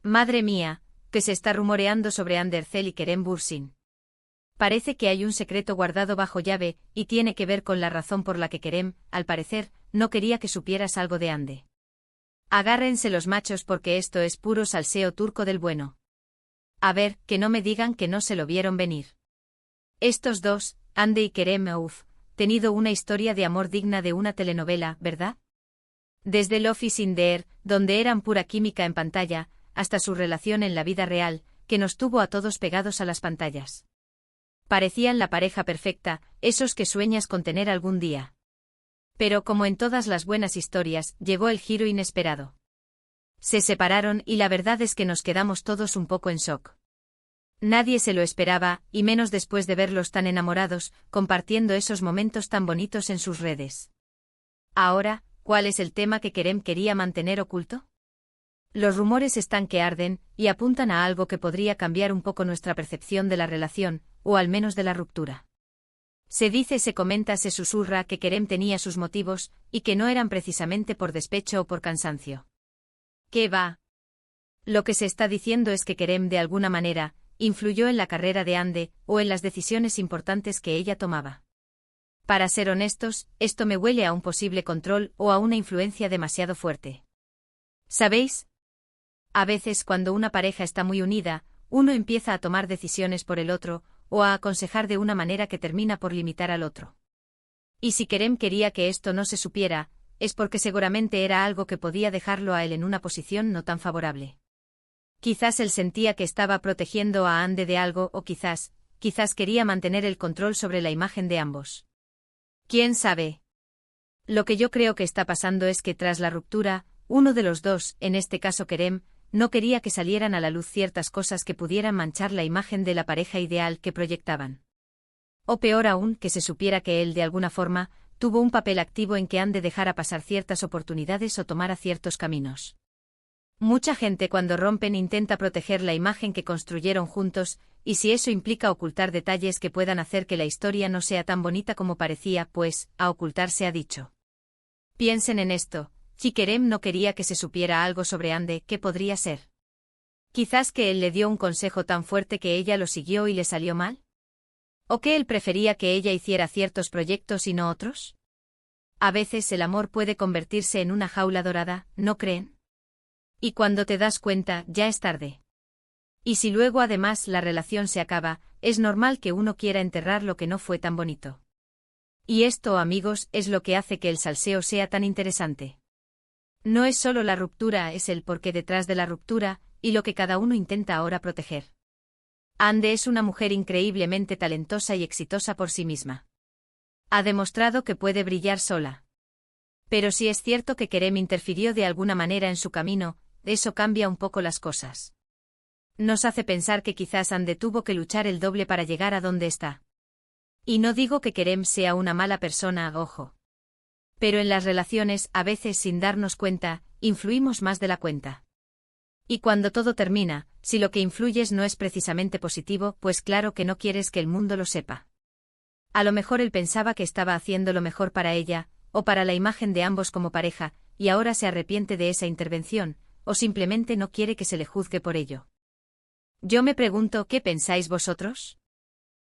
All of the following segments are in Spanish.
Madre mía, que se está rumoreando sobre Andercel y Kerem Bürsin. Parece que hay un secreto guardado bajo llave, y tiene que ver con la razón por la que Kerem, al parecer, no quería que supieras algo de Ande. Agárrense los machos porque esto es puro salseo turco del bueno. A ver, que no me digan que no se lo vieron venir. Estos dos, Ande y Kerem, tenido una historia de amor digna de una telenovela, ¿verdad? Desde Love is in the Air, donde eran pura química en pantalla, hasta su relación en la vida real, que nos tuvo a todos pegados a las pantallas. Parecían la pareja perfecta, esos que sueñas con tener algún día. Pero como en todas las buenas historias, llegó el giro inesperado. Se separaron y la verdad es que nos quedamos todos un poco en shock. Nadie se lo esperaba, y menos después de verlos tan enamorados, compartiendo esos momentos tan bonitos en sus redes. Ahora, ¿cuál es el tema que Kerem quería mantener oculto? Los rumores están que arden, y apuntan a algo que podría cambiar un poco nuestra percepción de la relación, o al menos de la ruptura. Se dice, se comenta, se susurra que Kerem tenía sus motivos, y que no eran precisamente por despecho o por cansancio. ¿Qué va? Lo que se está diciendo es que Kerem de alguna manera influyó en la carrera de Ande, o en las decisiones importantes que ella tomaba. Para ser honestos, esto me huele a un posible control o a una influencia demasiado fuerte. ¿Sabéis? A veces cuando una pareja está muy unida, uno empieza a tomar decisiones por el otro, o a aconsejar de una manera que termina por limitar al otro. Y si Kerem quería que esto no se supiera, es porque seguramente era algo que podía dejarlo a él en una posición no tan favorable. Quizás él sentía que estaba protegiendo a Ande de algo o quizás quería mantener el control sobre la imagen de ambos. ¿Quién sabe? Lo que yo creo que está pasando es que tras la ruptura, uno de los dos, en este caso Kerem, no quería que salieran a la luz ciertas cosas que pudieran manchar la imagen de la pareja ideal que proyectaban. O peor aún, que se supiera que él, de alguna forma, tuvo un papel activo en que Ande dejara pasar ciertas oportunidades o tomara ciertos caminos. Mucha gente cuando rompen intenta proteger la imagen que construyeron juntos, y si eso implica ocultar detalles que puedan hacer que la historia no sea tan bonita como parecía, pues, a ocultar se ha dicho. Piensen en esto, si Kerem no quería que se supiera algo sobre Ande, ¿qué podría ser? Quizás que él le dio un consejo tan fuerte que ella lo siguió y le salió mal. ¿O que él prefería que ella hiciera ciertos proyectos y no otros? A veces el amor puede convertirse en una jaula dorada, ¿no creen? Y cuando te das cuenta, ya es tarde. Y si luego además la relación se acaba, es normal que uno quiera enterrar lo que no fue tan bonito. Y esto, amigos, es lo que hace que el salseo sea tan interesante. No es solo la ruptura, es el porqué detrás de la ruptura, y lo que cada uno intenta ahora proteger. Ande es una mujer increíblemente talentosa y exitosa por sí misma. Ha demostrado que puede brillar sola. Pero si es cierto que Kerem interfirió de alguna manera en su camino, eso cambia un poco las cosas. Nos hace pensar que quizás Ande tuvo que luchar el doble para llegar a donde está. Y no digo que Kerem sea una mala persona, ojo. Pero en las relaciones, a veces sin darnos cuenta, influimos más de la cuenta. Y cuando todo termina, si lo que influyes no es precisamente positivo, pues claro que no quieres que el mundo lo sepa. A lo mejor él pensaba que estaba haciendo lo mejor para ella, o para la imagen de ambos como pareja, y ahora se arrepiente de esa intervención, o simplemente no quiere que se le juzgue por ello. Yo me pregunto, ¿qué pensáis vosotros?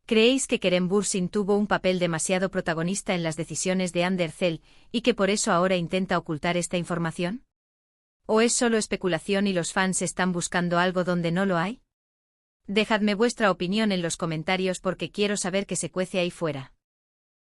¿Creéis que Kerem Bürsin tuvo un papel demasiado protagonista en las decisiones de Andercel, y que por eso ahora intenta ocultar esta información? ¿O es solo especulación y los fans están buscando algo donde no lo hay? Dejadme vuestra opinión en los comentarios porque quiero saber qué se cuece ahí fuera.